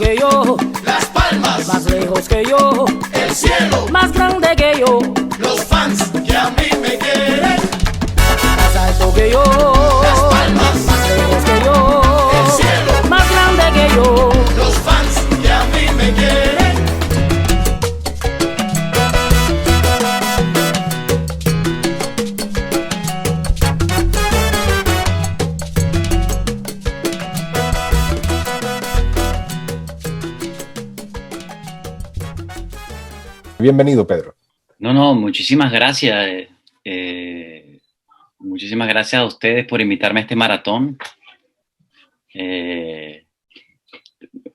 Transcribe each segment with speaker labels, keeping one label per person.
Speaker 1: que yo,
Speaker 2: Las Palmas,
Speaker 1: más lejos que yo,
Speaker 2: el cielo,
Speaker 1: más grande que yo,
Speaker 2: los fans que a mí me quieren.
Speaker 1: más alto que yo,
Speaker 2: Las Palmas,
Speaker 1: más lejos que yo,
Speaker 2: el cielo,
Speaker 1: más grande que yo.
Speaker 2: los fans que a mí me quieren.
Speaker 3: Bienvenido, Pedro.
Speaker 4: No, muchísimas gracias. Muchísimas gracias a ustedes por invitarme a este maratón.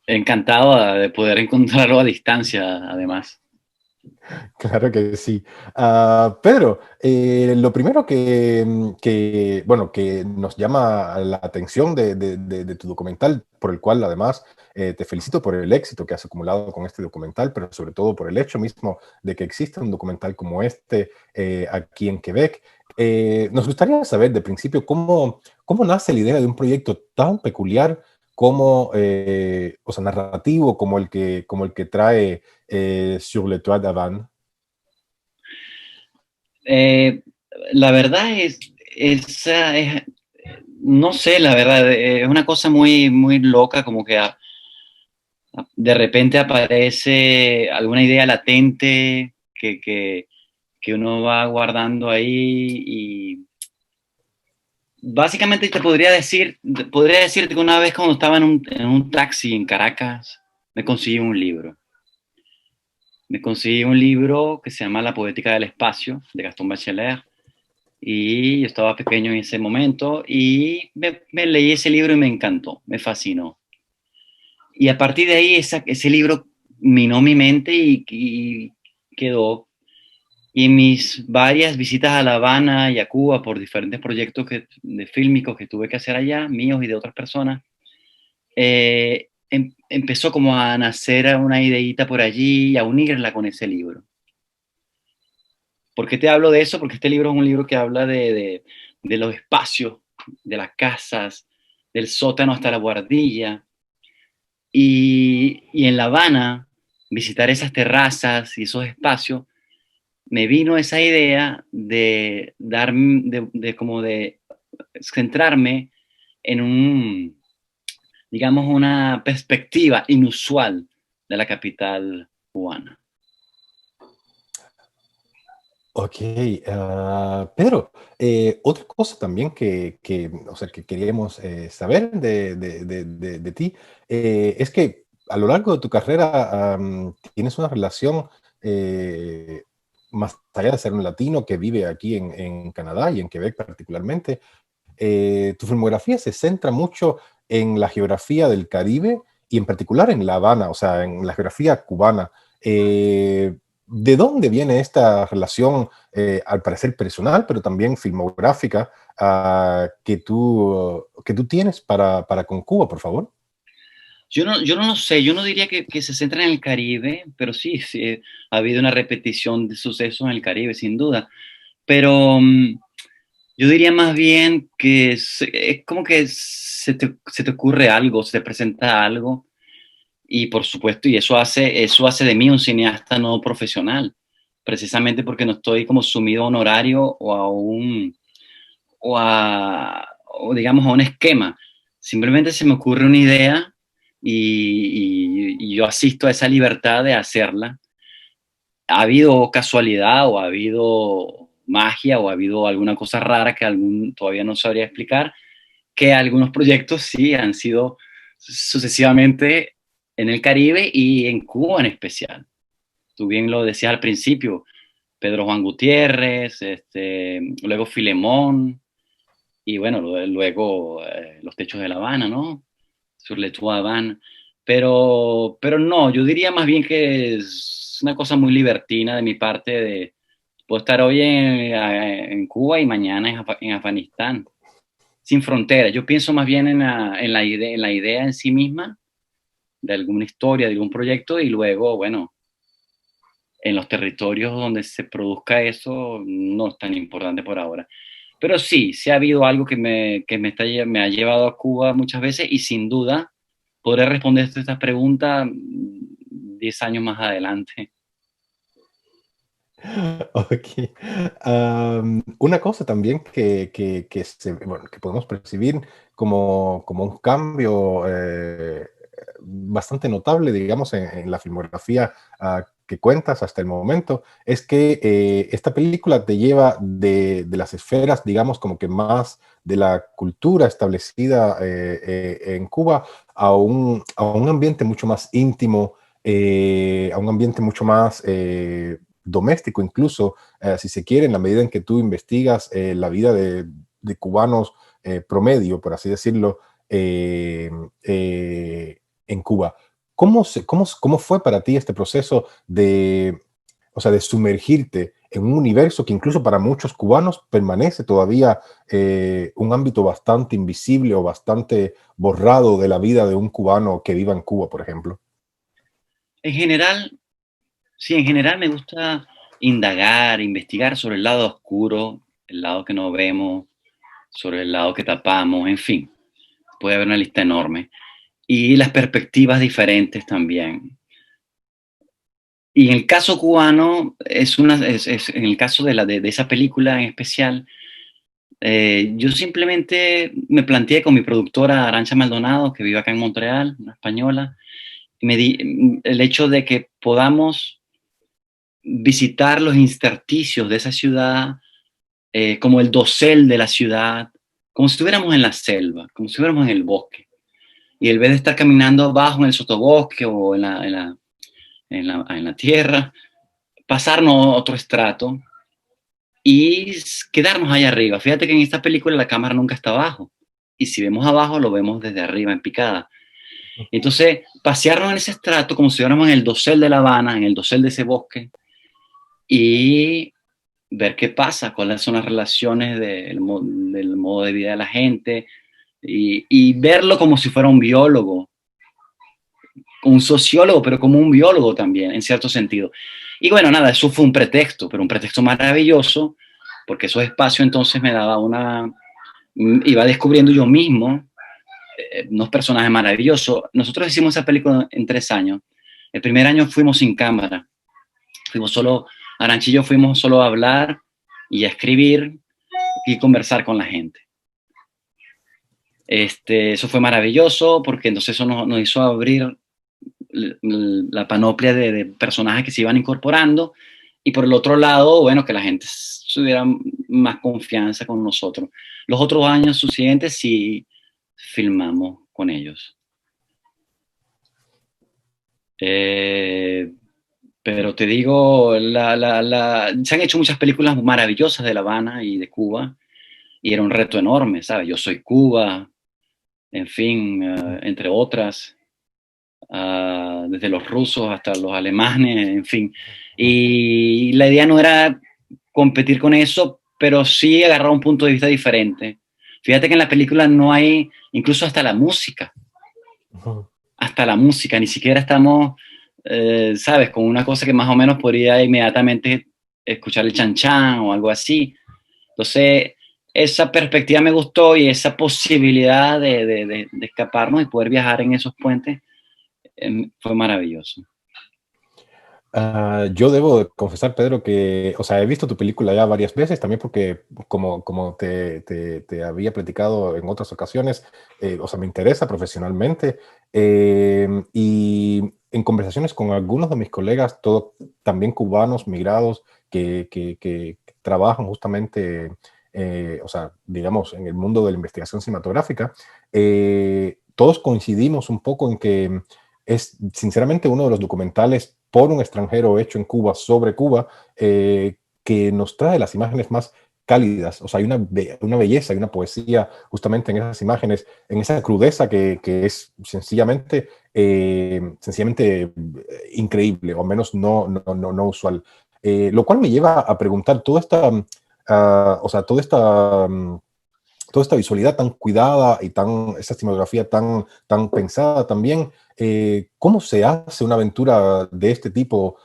Speaker 4: Encantado de poder encontrarlo a distancia, además.
Speaker 3: Claro que sí. Pedro, lo primero que nos llama la atención de tu documental, por el cual además te felicito por el éxito que has acumulado con este documental, pero sobre todo por el hecho mismo de que existe un documental como este aquí en Quebec. Nos gustaría saber de principio cómo nace la idea de un proyecto tan peculiar como, o sea, narrativo como el que trae Sur le toit d'Havane.
Speaker 4: La verdad no sé, la verdad, es una cosa muy, muy loca, como que de repente aparece alguna idea latente que uno va guardando ahí y básicamente podría decirte que una vez cuando estaba en un taxi en Caracas, me conseguí un libro. Me conseguí un libro que se llama La Poética del Espacio, de Gaston Bachelard, y yo estaba pequeño en ese momento y me leí ese libro y me encantó, me fascinó. Y a partir de ahí ese libro minó mi mente y quedó. Y en mis varias visitas a La Habana y a Cuba por diferentes proyectos de fílmicos que tuve que hacer allá, míos y de otras personas, empezó como a nacer una ideita por allí y a unirla con ese libro. ¿Por qué te hablo de eso? Porque este libro es un libro que habla de los espacios, de las casas, del sótano hasta la buhardilla. Y en La Habana, visitar esas terrazas y esos espacios, me vino esa idea de centrarme en digamos, una perspectiva inusual de la capital cubana.
Speaker 3: Ok, Pedro, otra cosa también o sea, que queríamos saber de ti es que a lo largo de tu carrera tienes una relación eh, más allá de ser un latino que vive aquí en Canadá y en Quebec particularmente. Tu filmografía se centra mucho en la geografía del Caribe y en particular en La Habana, o sea, en la geografía cubana. ¿De dónde viene esta relación, al parecer personal, pero también filmográfica, que tú tienes para con Cuba, por favor?
Speaker 4: Yo no lo sé, yo no diría que se centra en el Caribe, pero sí, ha habido una repetición de sucesos en el Caribe, sin duda. Pero yo diría más bien que es como que se te ocurre algo, se te presenta algo, y por supuesto, y eso hace de mí un cineasta no profesional, precisamente porque no estoy como sumido a un horario o digamos a un esquema. Simplemente se me ocurre una idea y yo asisto a esa libertad de hacerla. Ha habido casualidad o ha habido magia o ha habido alguna cosa rara que todavía no sabría explicar, que algunos proyectos sí han sido sucesivamente en el Caribe y en Cuba en especial. Tú bien lo decías al principio, Pedro Juan Gutiérrez, luego Filemón, y bueno, luego Los Techos de La Habana, ¿no? Sur le Toit d'Havane. Pero no, yo diría más bien que es una cosa muy libertina de mi parte puedo estar hoy en Cuba y mañana en Afganistán, sin fronteras. Yo pienso más bien en la idea en sí misma, de alguna historia, de algún proyecto, y luego, bueno, en los territorios donde se produzca eso, no es tan importante por ahora. Pero sí ha habido algo que me ha llevado a Cuba muchas veces y sin duda podré responder esta pregunta 10 años más adelante.
Speaker 3: Ok. Una cosa también que podemos percibir como un cambio bastante notable, digamos, en la filmografía que cuentas hasta el momento, es que esta película te lleva de las esferas, digamos, como que más de la cultura establecida en Cuba a un ambiente mucho más íntimo, a un ambiente mucho más doméstico, incluso, si se quiere, en la medida en que tú investigas la vida de cubanos promedio, por así decirlo, eh, en Cuba. ¿Cómo fue para ti este proceso o sea, de sumergirte en un universo que incluso para muchos cubanos permanece todavía un ámbito bastante invisible o bastante borrado de la vida de un cubano que viva en Cuba, por ejemplo?
Speaker 4: En general, sí, en general me gusta indagar, investigar sobre el lado oscuro, el lado que no vemos, sobre el lado que tapamos, en fin, puede haber una lista enorme. Y las perspectivas diferentes también. Y en el caso cubano, en el caso de esa película en especial, yo simplemente me planteé con mi productora Arancha Maldonado, que vive acá en Montreal, una española, y el hecho de que podamos visitar los intersticios de esa ciudad, como el dosel de la ciudad, como si estuviéramos en la selva, como si estuviéramos en el bosque. Y en vez de estar caminando abajo en el sotobosque o en la tierra, pasarnos a otro estrato y quedarnos allá arriba. Fíjate que en esta película la cámara nunca está abajo. Y si vemos abajo, lo vemos desde arriba, en picada. Entonces, pasearnos en ese estrato como si estuviéramos en el dosel de La Habana, en el dosel de ese bosque, y ver qué pasa, cuáles son las relaciones del modo de vida de la gente, y verlo como si fuera un biólogo, un sociólogo, pero como un biólogo también, en cierto sentido. Y bueno, nada, eso fue un pretexto, pero un pretexto maravilloso, porque esos espacios entonces me daba iba descubriendo yo mismo unos personajes maravillosos. Nosotros hicimos esa película en 3 años. El primer año fuimos sin cámara, fuimos solo, Arancha y yo fuimos solo a hablar y a escribir y conversar con la gente. Eso fue maravilloso porque entonces eso nos hizo abrir la panoplia de personajes que se iban incorporando, y por el otro lado, bueno, que la gente tuviera más confianza con nosotros. Los otros años subsiguientes sí filmamos con ellos. Pero te digo, se han hecho muchas películas maravillosas de La Habana y de Cuba, y era un reto enorme, ¿sabes? Yo soy Cuba, en fin, entre otras. Desde los rusos hasta los alemanes, en fin. Y la idea no era competir con eso, pero sí agarrar un punto de vista diferente. Fíjate que en la película no hay, incluso hasta la música, ni siquiera estamos, ¿sabes? Con una cosa que más o menos podría inmediatamente escuchar el chan chan o algo así. Entonces, esa perspectiva me gustó, y esa posibilidad de escaparnos y poder viajar en esos puentes fue maravilloso.
Speaker 3: Yo debo de confesar, Pedro, que, o sea, he visto tu película ya varias veces, también porque, como te había platicado en otras ocasiones, o sea, me interesa profesionalmente, y en conversaciones con algunos de mis colegas, también cubanos, migrados, que trabajan justamente, o sea, digamos, en el mundo de la investigación cinematográfica, todos coincidimos un poco en que es sinceramente uno de los documentales por un extranjero hecho en Cuba sobre Cuba que nos trae las imágenes más cálidas. O sea, hay una belleza y una poesía justamente en esas imágenes, en esa crudeza que es sencillamente increíble, o al menos no usual. Lo cual me lleva a preguntar o sea, toda esta visualidad tan cuidada y esta cinematografía tan pensada también, ¿cómo se hace una aventura de este tipo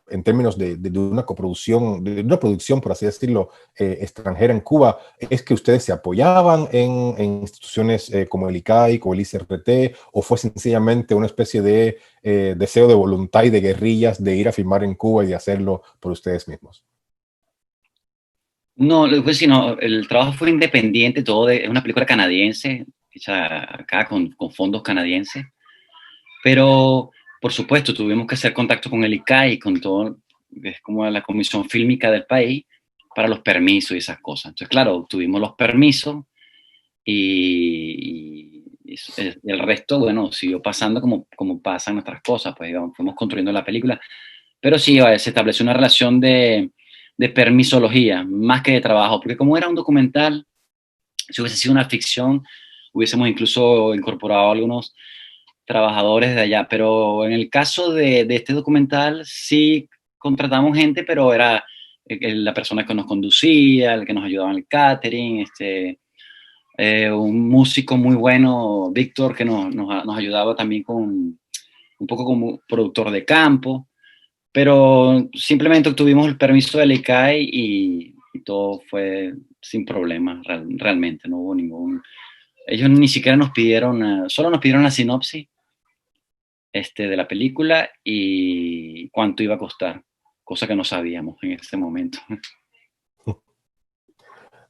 Speaker 3: en términos de una coproducción, de una producción, por así decirlo, extranjera en Cuba, es que ustedes se apoyaban en instituciones como el ICAI, como el ICRT, o fue sencillamente una especie de deseo de voluntad y de guerrillas de ir a filmar en Cuba y de hacerlo por ustedes mismos.
Speaker 4: No, pues, sino, el trabajo fue independiente, es una película canadiense, hecha acá con fondos canadienses, pero por supuesto tuvimos que hacer contacto con el ICAI, con todo, es como la comisión fílmica del país, para los permisos y esas cosas. Entonces, claro, tuvimos los permisos y el resto, bueno, siguió pasando como pasan nuestras cosas, pues fuimos construyendo la película, pero sí, se estableció una relación de permisología, más que de trabajo, porque como era un documental, si hubiese sido una ficción, hubiésemos incluso incorporado a algunos trabajadores de allá, pero en el caso de este documental sí contratamos gente, pero era la persona que nos conducía, el que nos ayudaba en el catering, un músico muy bueno, Víctor, que nos ayudaba también un poco como productor de campo, pero simplemente obtuvimos el permiso del ICAI y todo fue sin problema, realmente, no hubo ningún... Ellos ni siquiera nos pidieron, solo nos pidieron la sinopsis de la película y cuánto iba a costar, cosa que no sabíamos en ese momento.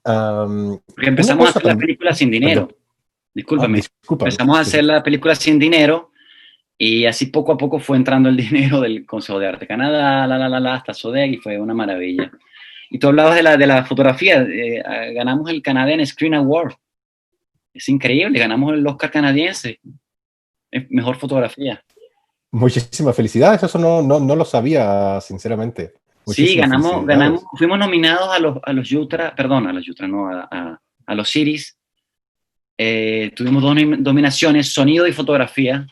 Speaker 4: Porque empezamos a hacer la película sin dinero. Discúlpame. Empezamos a hacer la película sin dinero y así poco a poco fue entrando el dinero del Consejo de Arte Canadá, hasta SODEC, y fue una maravilla. Y tú hablabas de la fotografía, ganamos el Canadian Screen Award. Es increíble, ganamos el Oscar canadiense. Es mejor fotografía.
Speaker 3: Muchísimas felicidades, eso no lo sabía, sinceramente.
Speaker 4: Sí, ganamos, fuimos nominados a los Yutra, perdón, a los Yutra, no, a los Ciris. Tuvimos 2 nominaciones, sonido y fotografía.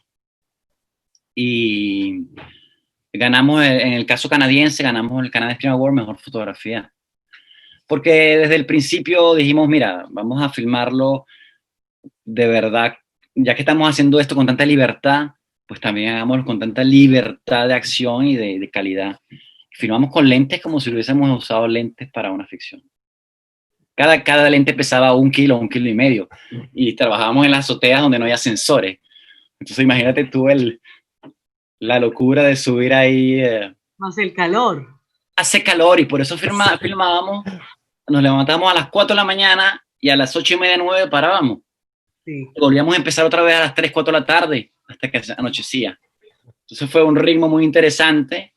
Speaker 4: Y ganamos, en el caso canadiense, ganamos el Canadian Screen Award, mejor fotografía. Porque desde el principio dijimos, mira, vamos a filmarlo de verdad, ya que estamos haciendo esto con tanta libertad, pues también hagámoslo con tanta libertad de acción y de calidad. Filmamos con lentes como si hubiésemos usado lentes para una ficción. Cada lente pesaba 1 kilo, 1,5 kilos, y trabajábamos en las azoteas donde no había sensores. Entonces imagínate tú la locura de subir ahí.
Speaker 5: Más el calor.
Speaker 4: Hace calor y por eso filmábamos, nos levantamos a las 4 de la mañana y a las 8:30, 9 parábamos. Sí. Volvíamos a empezar otra vez a las 3, 4 de la tarde hasta que anochecía. Entonces fue un ritmo muy interesante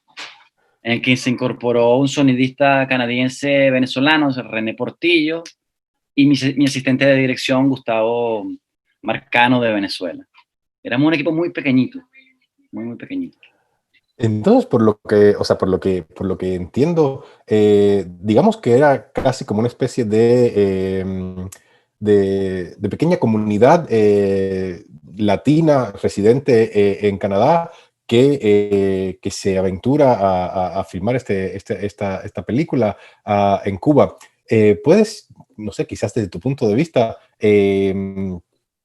Speaker 4: en el que se incorporó un sonidista canadiense venezolano, René Portillo, y mi asistente de dirección, Gustavo Marcano, de Venezuela. Éramos un equipo muy pequeñito, muy pequeñito.
Speaker 3: Entonces, por lo que entiendo, digamos que era casi como una especie de pequeña comunidad latina residente en Canadá que se aventura a filmar esta película en Cuba. ¿Puedes, no sé, quizás desde tu punto de vista,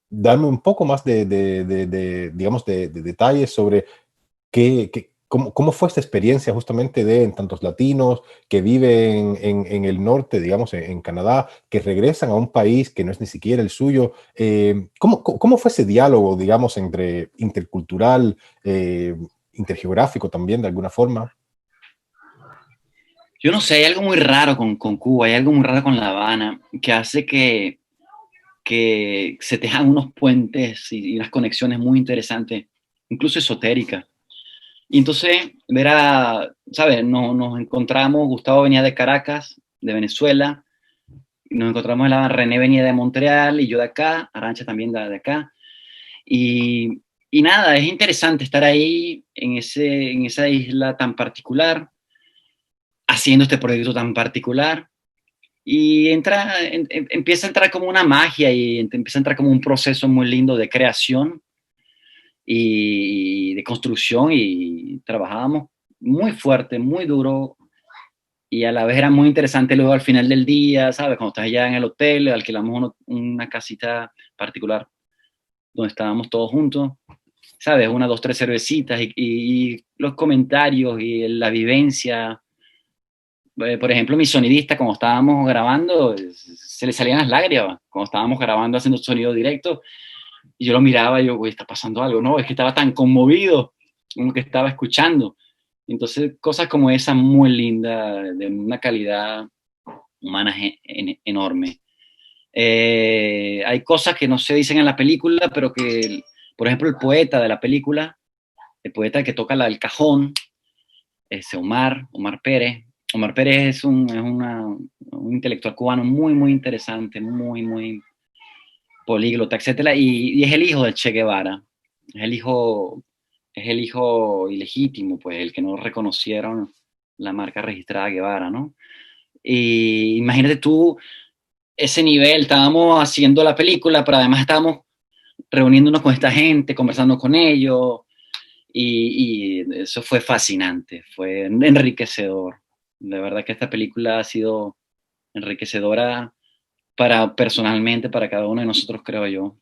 Speaker 3: darme un poco más digamos, de detalles sobre cómo fue esta experiencia justamente de tantos latinos que viven en el norte, digamos, en Canadá, que regresan a un país que no es ni siquiera el suyo? ¿Cómo fue ese diálogo, digamos, intercultural, intergeográfico también, de alguna forma?
Speaker 4: Yo no sé, hay algo muy raro con Cuba, hay algo muy raro con La Habana, que hace que se tejan unos puentes y unas conexiones muy interesantes, incluso esotéricas. Y entonces, ¿sabes? Nos encontramos, Gustavo venía de Caracas, de Venezuela, nos encontramos en La Habana, René venía de Montreal y yo de acá, Arantxa también de acá. Y nada, es interesante estar ahí en esa isla tan particular, haciendo este proyecto tan particular. Y empieza a entrar como una magia y empieza a entrar como un proceso muy lindo de creación y de construcción, y trabajábamos muy fuerte, muy duro, y a la vez era muy interesante. Luego al final del día, ¿sabes? Cuando estás allá en el hotel, alquilamos una casita particular donde estábamos todos juntos, ¿sabes? Una, dos, tres cervecitas y los comentarios y la vivencia. Por ejemplo, mi sonidista, cuando estábamos grabando, se le salían las lágrimas, cuando estábamos grabando haciendo sonido directo, y yo lo miraba y yo, güey, está pasando algo, ¿no? Es que estaba tan conmovido con lo que estaba escuchando. Entonces, cosas como esa muy linda, de una calidad humana enorme. Hay cosas que no se dicen en la película, pero que, por ejemplo, el poeta de la película, el poeta que toca el cajón, Omar Pérez. Omar Pérez es un intelectual cubano muy, muy interesante, muy, muy políglota, etcétera, y es el hijo del Che Guevara. Es el hijo ilegítimo, pues, el que no reconocieron la marca registrada Guevara, ¿no? Y imagínate tú ese nivel, estábamos haciendo la película, pero además estábamos reuniéndonos con esta gente, conversando con ellos, y eso fue fascinante, fue enriquecedor. De verdad que esta película ha sido enriquecedora personalmente, para cada uno de nosotros, creo yo.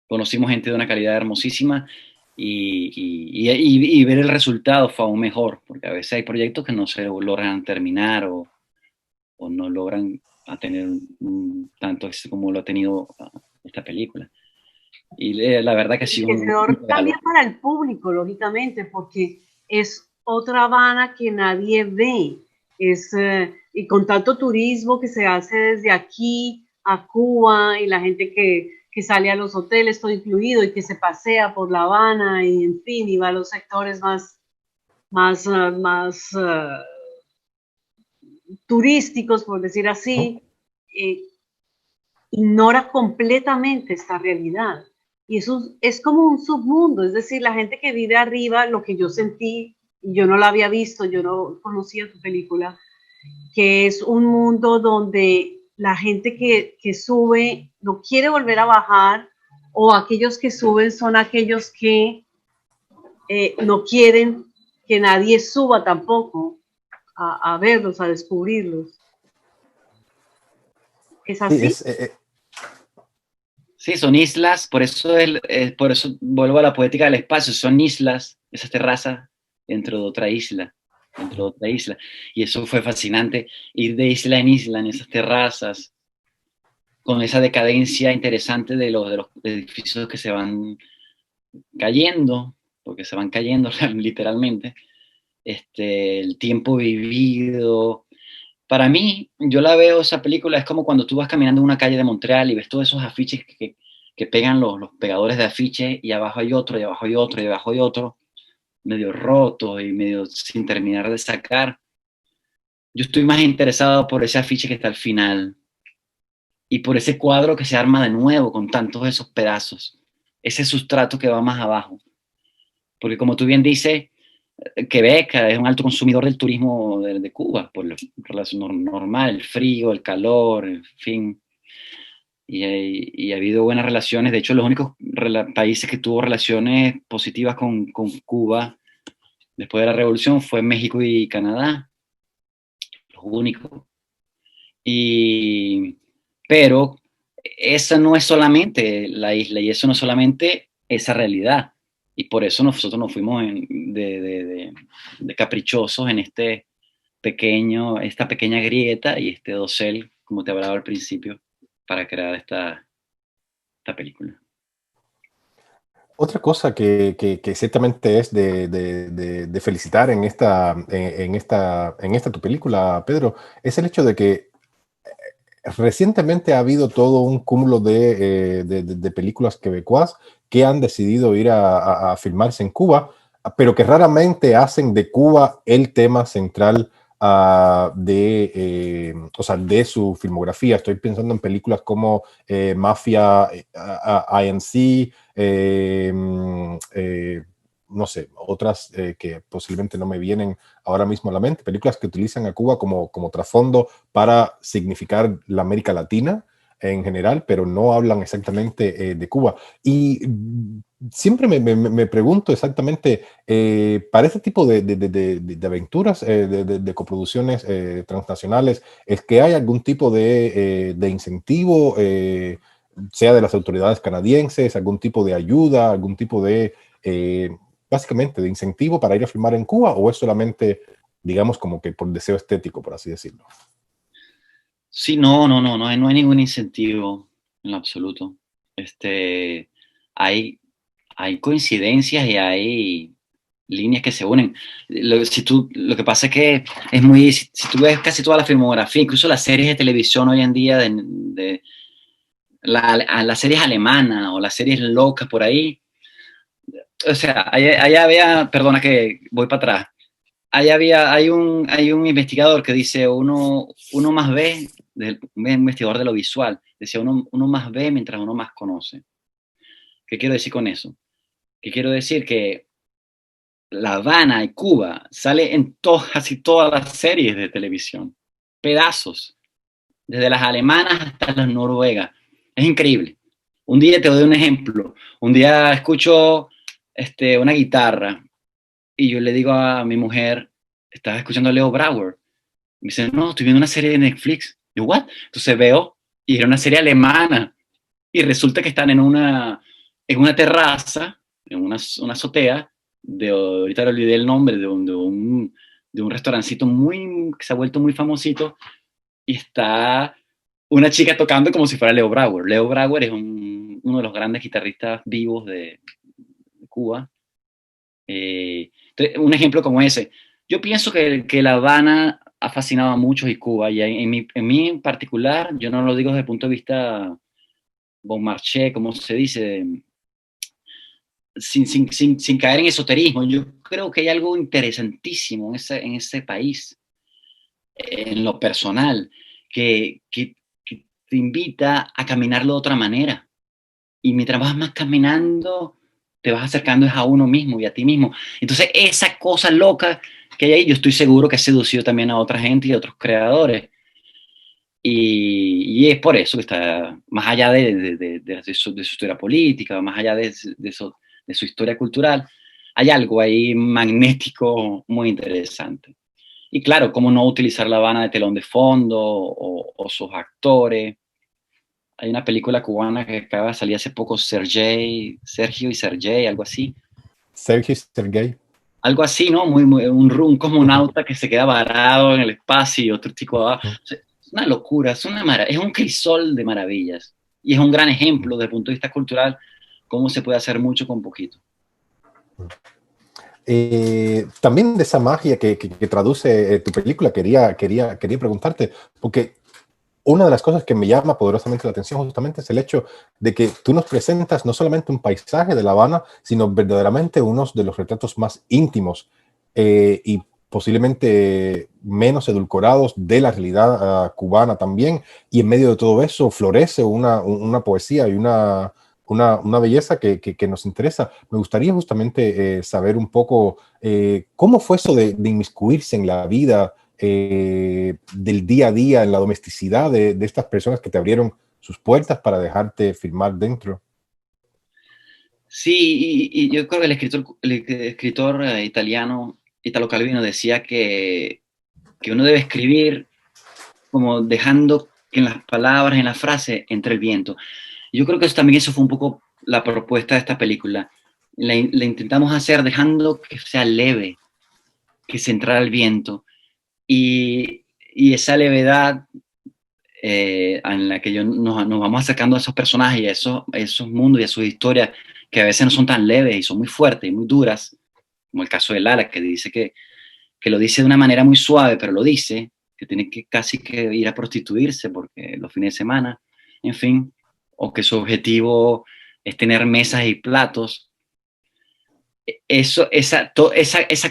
Speaker 4: Conocimos gente de una calidad hermosísima y ver el resultado fue aún mejor, porque a veces hay proyectos que no se logran terminar o no logran a tener tanto éxito como lo ha tenido esta película. Y la verdad que ha sido
Speaker 5: enriquecedor también para el público, lógicamente, porque es otra Habana que nadie ve. Y con tanto turismo que se hace desde aquí a Cuba y la gente que sale a los hoteles, todo incluido, y que se pasea por La Habana y en fin, y va a los sectores más turísticos, por decir así, ignora completamente esta realidad. Y eso es como un submundo, es decir, la gente que vive arriba, lo que yo sentí, y yo no la había visto, yo no conocía tu película, que es un mundo donde la gente que sube no quiere volver a bajar, o aquellos que suben son aquellos que no quieren que nadie suba tampoco a verlos, a descubrirlos. ¿Es así?
Speaker 3: Sí,
Speaker 4: sí, son islas, por eso vuelvo a la poética del espacio, son islas, esas terrazas dentro de otra isla, y eso fue fascinante, ir de isla en isla en esas terrazas, con esa decadencia interesante de los edificios que se van cayendo, porque se van cayendo literalmente, el tiempo vivido. Para mí, yo la veo, esa película, es como cuando tú vas caminando en una calle de Montreal y ves todos esos afiches que pegan los pegadores de afiches, y abajo hay otro, y abajo hay otro, y abajo hay otro, medio roto y medio sin terminar de sacar. Yo estoy más interesado por ese afiche que está al final y por ese cuadro que se arma de nuevo con tantos esos pedazos, ese sustrato que va más abajo. Porque como tú bien dices, Quebec es un alto consumidor del turismo de Cuba, por la relación normal, el frío, el calor, en fin. Y ha habido buenas relaciones. De hecho, los únicos países que tuvo relaciones positivas con Cuba después de la revolución fue México y Canadá. Los únicos. Pero esa no es solamente la isla, y eso no es solamente esa realidad. Y por eso nosotros nos fuimos de caprichosos en esta pequeña grieta y este dosel, como te hablaba al principio, para crear esta película.
Speaker 3: Otra cosa que ciertamente es de felicitar en esta tu película, Pedro, es el hecho de que recientemente ha habido todo un cúmulo de películas quebecuas que han decidido ir a filmarse en Cuba, pero que raramente hacen de Cuba el tema central de su filmografía. Estoy pensando en películas como Mafia, INC, no sé, otras que posiblemente no me vienen ahora mismo a la mente, películas que utilizan a Cuba como trasfondo para significar la América Latina en general, pero no hablan exactamente de Cuba. Y siempre me pregunto exactamente, para este tipo de aventuras, de coproducciones transnacionales, ¿es que hay algún tipo de incentivo sea de las autoridades canadienses, algún tipo de ayuda, algún tipo de, básicamente, de incentivo para ir a filmar en Cuba, o es solamente, digamos, como que por deseo estético, por así decirlo?
Speaker 4: Sí, no hay ningún incentivo en lo absoluto. Hay, hay coincidencias y hay líneas que se unen. Lo que pasa es que si tú ves casi toda la filmografía, incluso las series de televisión hoy en día, las series alemanas o las series locas por ahí, o sea, allá había, perdona que voy para atrás, hay un investigador que dice uno más ve, un investigador de lo visual, decía uno más ve mientras uno más conoce. ¿Qué quiero decir con eso? Que quiero decir que La Habana y Cuba sale en casi todas las series de televisión, pedazos, desde las alemanas hasta las noruegas. Es increíble. Un día te doy un ejemplo. Un día escucho una guitarra y yo le digo a mi mujer, ¿estás escuchando a Leo Brauer? Me dice, no, estoy viendo una serie de Netflix. Yo, ¿what? Entonces veo, y era una serie alemana, y resulta que están en una terraza, en una azotea, ahorita le olvidé el nombre, de un restaurancito que se ha vuelto muy famosito, y está una chica tocando como si fuera Leo Brauer. Leo Brauer es uno de los grandes guitarristas vivos de Cuba. Entonces, un ejemplo como ese. Yo pienso que La Habana ha fascinado a muchos y Cuba, y en mí en particular, yo no lo digo desde el punto de vista bon marché, como se dice, sin caer en esoterismo. Yo creo que hay algo interesantísimo en ese país, en lo personal, que te invita a caminarlo de otra manera. Y mientras vas más caminando, te vas acercando a uno mismo y a ti mismo. Entonces, esa cosa loca que hay ahí, yo estoy seguro que ha seducido también a otra gente y a otros creadores. Y es por eso que está, más allá de su historia política, más allá de su historia cultural, hay algo ahí magnético muy interesante. Y claro, cómo no utilizar La Habana de telón de fondo o sus actores. Hay una película cubana que acaba de salir hace poco, Sergio y Sergey, algo así.
Speaker 3: Sergio Sergey.
Speaker 4: Algo así, ¿no? Un cosmonauta que se queda varado en el espacio y otro tipo abajo. O sea, es una locura, es un crisol de maravillas. Y es un gran ejemplo desde el punto de vista cultural cómo se puede hacer mucho con poquito.
Speaker 3: También de esa magia que traduce tu película, quería preguntarte, porque una de las cosas que me llama poderosamente la atención justamente es el hecho de que tú nos presentas no solamente un paisaje de La Habana, sino verdaderamente uno de los retratos más íntimos y posiblemente menos edulcorados de la realidad cubana también. Y en medio de todo eso florece una poesía y una belleza que nos interesa. Me gustaría justamente saber un poco cómo fue eso de inmiscuirse en la vida del día a día, en la domesticidad de estas personas que te abrieron sus puertas para dejarte filmar dentro.
Speaker 4: Sí, y yo creo que el escritor italiano, Italo Calvino, decía que uno debe escribir como dejando que en las palabras, en la frase, entre el viento. Yo creo que eso fue un poco la propuesta de esta película. La intentamos hacer dejando que sea leve, que se entrara el viento. Y esa levedad en la que nos vamos acercando a esos personajes y a esos mundos y a sus historias que a veces no son tan leves y son muy fuertes y muy duras, como el caso de Lala, que dice que lo dice de una manera muy suave, pero lo dice, que tiene que casi que ir a prostituirse porque los fines de semana, en fin, o que su objetivo es tener mesas y platos. Esa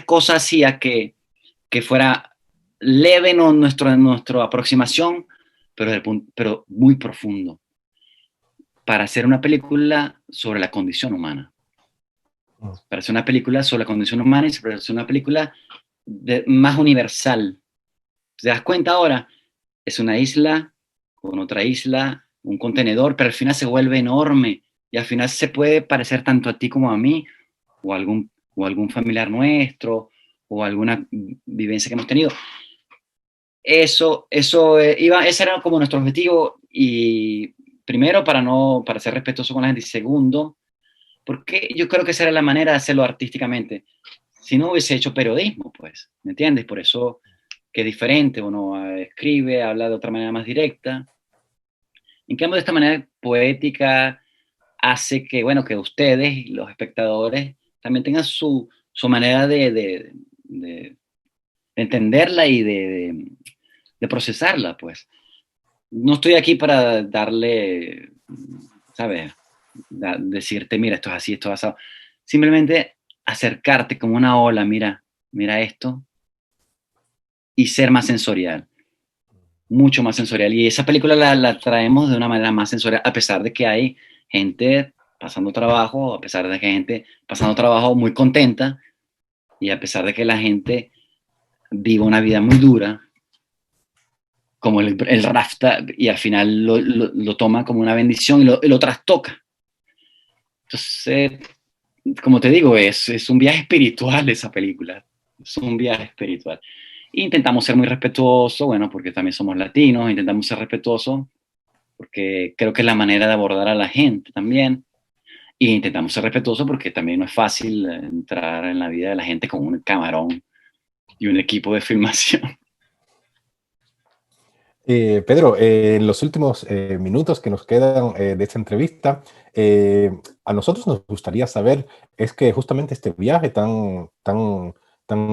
Speaker 4: cosa hacía que fuera leve nuestra aproximación, pero muy profundo, para hacer una película sobre la condición humana. Para hacer una película sobre la condición humana y para hacer una película más universal. ¿Te das cuenta ahora? Es una isla con otra isla, un contenedor, pero al final se vuelve enorme y al final se puede parecer tanto a ti como a mí o a algún familiar nuestro o alguna vivencia que hemos tenido. Ese era como nuestro objetivo y primero, para ser respetuoso con la gente, y segundo, porque yo creo que esa era la manera de hacerlo artísticamente. Si no hubiese hecho periodismo, pues, ¿me entiendes? Por eso que es diferente, uno escribe, habla de otra manera más directa. En cambio, de esta manera poética hace que, bueno, que ustedes, los espectadores, también tengan su manera de entenderla y de procesarla, pues. No estoy aquí para darle, ¿sabes? Decirte, mira, esto es así, esto es así. Simplemente acercarte como una ola, mira esto, y ser más sensorial, mucho más sensorial. Y esa película la traemos de una manera más sensorial, a pesar de que hay gente pasando trabajo, a pesar de que hay gente pasando trabajo muy contenta, y a pesar de que la gente vive una vida muy dura, como el Rafta, y al final lo toma como una bendición y lo trastoca. Entonces, como te digo, es un viaje espiritual esa película, es un viaje espiritual. E intentamos ser muy respetuosos, bueno, porque también somos latinos, intentamos ser respetuosos, porque creo que es la manera de abordar a la gente también. Y intentamos ser respetuosos porque también no es fácil entrar en la vida de la gente con un camarón y un equipo de filmación.
Speaker 3: Pedro, en los últimos minutos que nos quedan de esta entrevista, a nosotros nos gustaría saber, es que justamente este viaje tan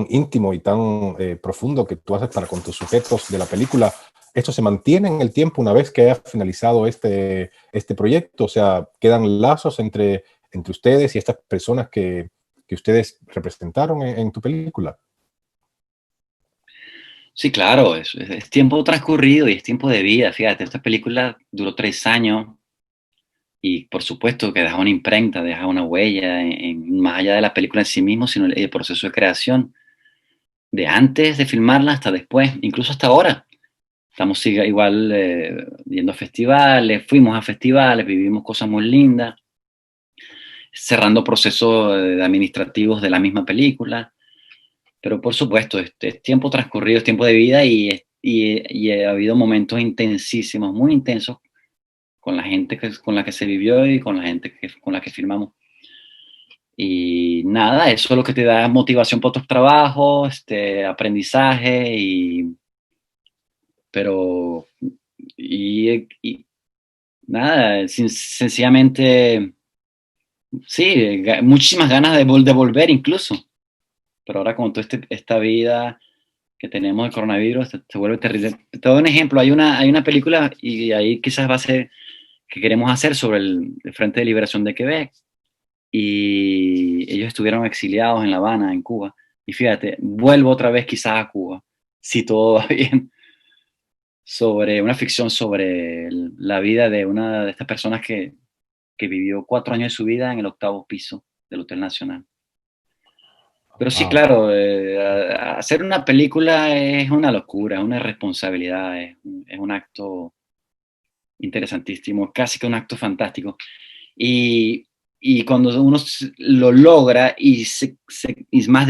Speaker 3: íntimo y tan profundo que tú haces para con tus sujetos de la película, ¿esto se mantiene en el tiempo una vez que haya finalizado este proyecto? O sea, ¿quedan lazos entre ustedes y estas personas que ustedes representaron en tu película?
Speaker 4: Sí, claro, es tiempo transcurrido y es tiempo de vida. Fíjate, esta película duró 3 años y por supuesto que deja una imprenta, deja una huella más allá de la película en sí mismo, sino el proceso de creación, de antes de filmarla hasta después, incluso hasta ahora. Estamos igual yendo a festivales, fuimos a festivales, vivimos cosas muy lindas, cerrando procesos administrativos de la misma película. Pero por supuesto, es tiempo transcurrido, es tiempo de vida y ha habido momentos intensísimos, muy intensos, con la gente con la que se vivió y con la gente con la que filmamos. Y nada, eso es lo que te da motivación para otros trabajos, aprendizaje, pero, y nada, sencillamente, sí, muchísimas ganas de volver incluso. Pero ahora con toda esta vida que tenemos el coronavirus, se vuelve terrible. Te doy un ejemplo, hay una película y ahí quizás va a ser que queremos hacer sobre el Frente de Liberación de Quebec y ellos estuvieron exiliados en La Habana, en Cuba. Y fíjate, vuelvo otra vez quizás a Cuba, si todo va bien, sobre una ficción sobre la vida de una de estas personas que vivió 4 años de su vida en el 8º piso del Hotel Nacional. Pero sí,
Speaker 3: Wow.
Speaker 4: claro, hacer una película es una locura, es una responsabilidad, es un acto interesantísimo, casi que un acto fantástico. Y, y cuando uno lo logra y es más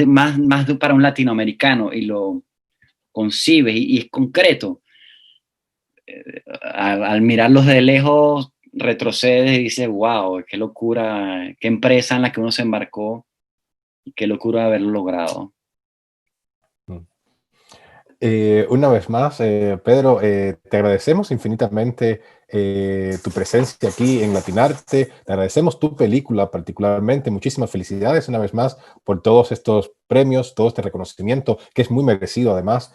Speaker 4: para un latinoamericano y lo concibe y es concreto, al mirarlos de lejos retrocedes y dices, wow, qué locura, qué empresa en la que uno se embarcó y qué locura haberlo logrado.
Speaker 3: Una vez más, Pedro, te agradecemos infinitamente tu presencia aquí en Latinarte. Te agradecemos tu película particularmente. Muchísimas felicidades una vez más por todos estos premios, todo este reconocimiento que es muy merecido además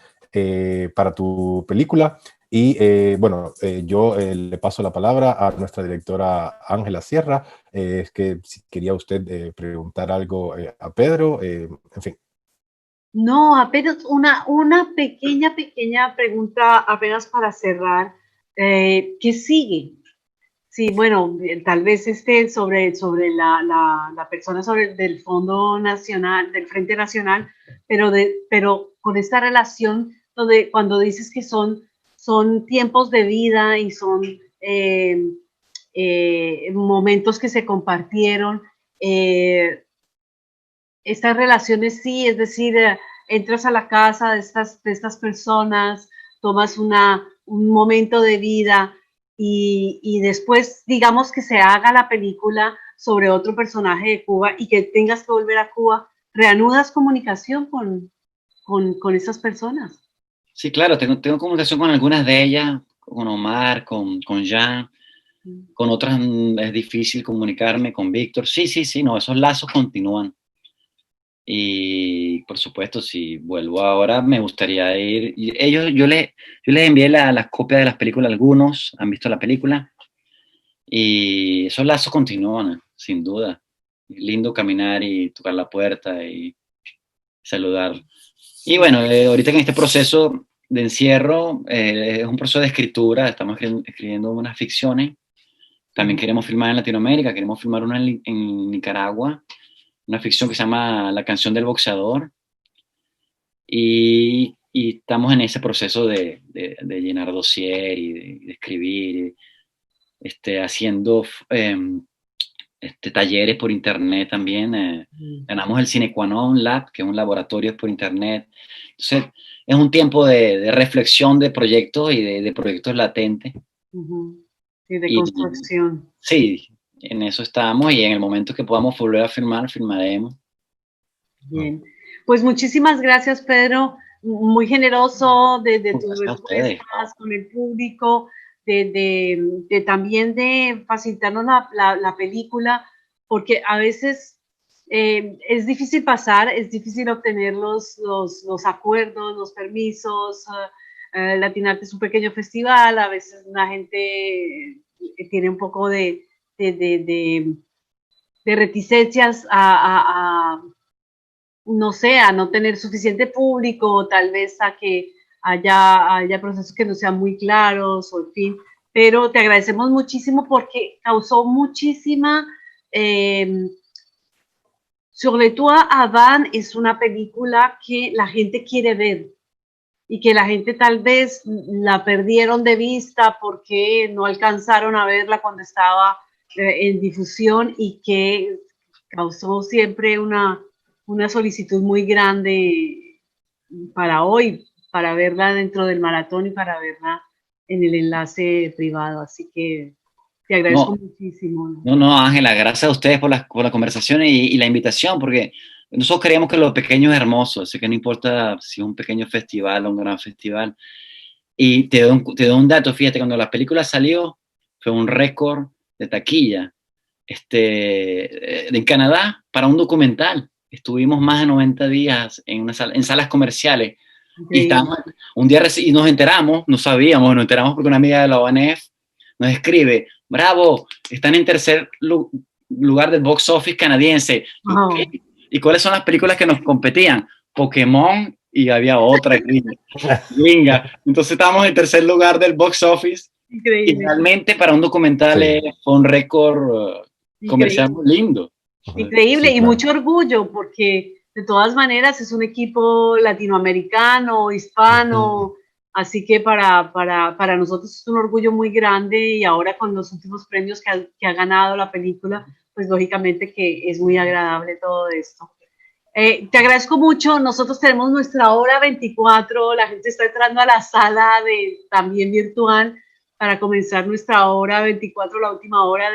Speaker 3: para tu película. Y bueno, yo le paso la palabra a nuestra directora Ángela Sierra. Es que si quería usted preguntar algo a Pedro, en fin.
Speaker 5: No, apenas una pequeña pregunta, apenas para cerrar. ¿Qué sigue? Sí, bueno, tal vez sobre la persona del Fondo Nacional, del Frente Nacional, pero con esta relación donde cuando dices que son tiempos de vida y son momentos que se compartieron, estas relaciones sí, es decir, entras a la casa de estas personas, tomas un momento de vida y después, digamos, que se haga la película sobre otro personaje de Cuba y que tengas que volver a Cuba, ¿reanudas comunicación con esas personas?
Speaker 4: Sí, claro, tengo comunicación con algunas de ellas, con Omar, con Jean, con otras es difícil comunicarme, con Víctor. Sí, no, esos lazos continúan. Y por supuesto, si vuelvo ahora, me gustaría ir. Yo les envié las copias de las películas, algunos han visto la película, y esos lazos continúan, sin duda. Lindo caminar y tocar la puerta y saludar. Y bueno, ahorita en este proceso de encierro, es un proceso de escritura, estamos escribiendo unas ficciones. También queremos filmar en Latinoamérica, queremos filmar una en Nicaragua, una ficción que se llama La canción del boxeador. Y estamos en ese proceso de llenar dossier y de escribir, haciendo talleres por internet también. Ganamos el Cine Qua Non Lab, que es un laboratorio por internet. Entonces, es un tiempo de reflexión de proyectos y de proyectos latentes.
Speaker 5: Y de construcción.
Speaker 4: Sí, en eso estamos, y en el momento que podamos volver a filmar, filmaremos.
Speaker 5: Bien. Pues muchísimas gracias, Pedro. Muy generoso de tus respuestas con el público, de también de facilitarnos la película, porque a veces es difícil pasar, es difícil obtener los acuerdos, los permisos. Latinarte es un pequeño festival, a veces la gente tiene un poco de reticencias no sé, a no tener suficiente público, o tal vez a que haya procesos que no sean muy claros, o en fin, pero te agradecemos muchísimo porque causó muchísima... Sur les toits Havane es una película que la gente quiere ver y que la gente tal vez la perdieron de vista porque no alcanzaron a verla cuando estaba en difusión, y que causó siempre una solicitud muy grande para hoy, para verla dentro del maratón y para verla en el enlace privado. Así que te agradezco muchísimo.
Speaker 4: No, Ángela, gracias a ustedes por la conversación y la invitación, porque nosotros creemos que lo pequeño es hermoso, así que no importa si es un pequeño festival o un gran festival. Y te doy un dato, fíjate, cuando la película salió, fue un récord de taquilla en Canadá para un documental. Estuvimos más de 90 días en salas comerciales. Okay. Y estábamos, un día y nos enteramos, no sabíamos, nos enteramos porque una amiga de la ONF nos escribe: bravo, están en tercer lugar del box office canadiense.
Speaker 5: Wow.
Speaker 4: ¿Y cuáles son las películas que nos competían? Pokémon, y había otra gringa. Entonces estábamos en tercer lugar del box office. Increíble. Y realmente para un documental fue un récord comercial muy lindo.
Speaker 5: Increíble, sí, claro. Y mucho orgullo, porque de todas maneras es un equipo latinoamericano, hispano, así que para nosotros es un orgullo muy grande, y ahora con los últimos premios que ha ganado la película, pues lógicamente que es muy agradable todo esto. Te agradezco mucho. Nosotros tenemos nuestra hora 24, la gente está entrando a la sala también virtual para comenzar nuestra hora 24, la última hora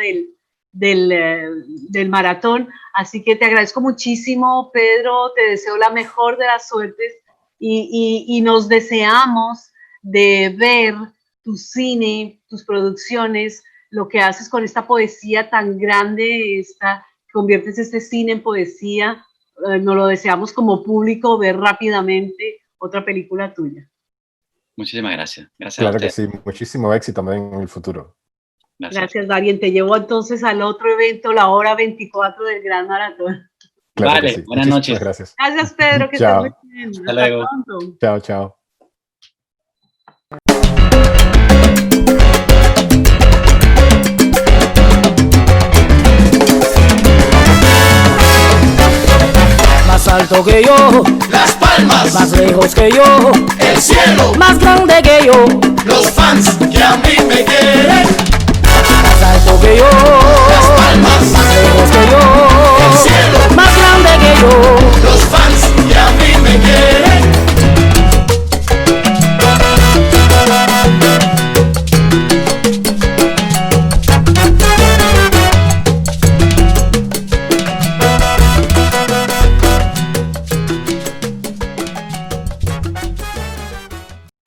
Speaker 5: del maratón. Así que te agradezco muchísimo, Pedro, te deseo la mejor de las suertes, y nos deseamos de ver tu cine, tus producciones, lo que haces con esta poesía tan grande, conviertes este cine en poesía. Nos lo deseamos como público, ver rápidamente otra película tuya.
Speaker 4: Muchísimas gracias.
Speaker 3: Claro que sí, muchísimo éxito también en el futuro.
Speaker 5: Gracias, Darien. Te llevo entonces al otro evento, la hora 24 del Gran Maratón.
Speaker 3: Claro,
Speaker 4: vale,
Speaker 3: sí.
Speaker 4: Buenas noches.
Speaker 3: Gracias.
Speaker 5: Gracias, Pedro, que estés muy bien.
Speaker 4: Hasta luego.
Speaker 5: Pronto.
Speaker 3: Chao, chao.
Speaker 1: Más alto que yo,
Speaker 2: Las palmas,
Speaker 1: más lejos que yo,
Speaker 2: el cielo,
Speaker 1: más grande que yo.
Speaker 2: los fans que a mí me quieren.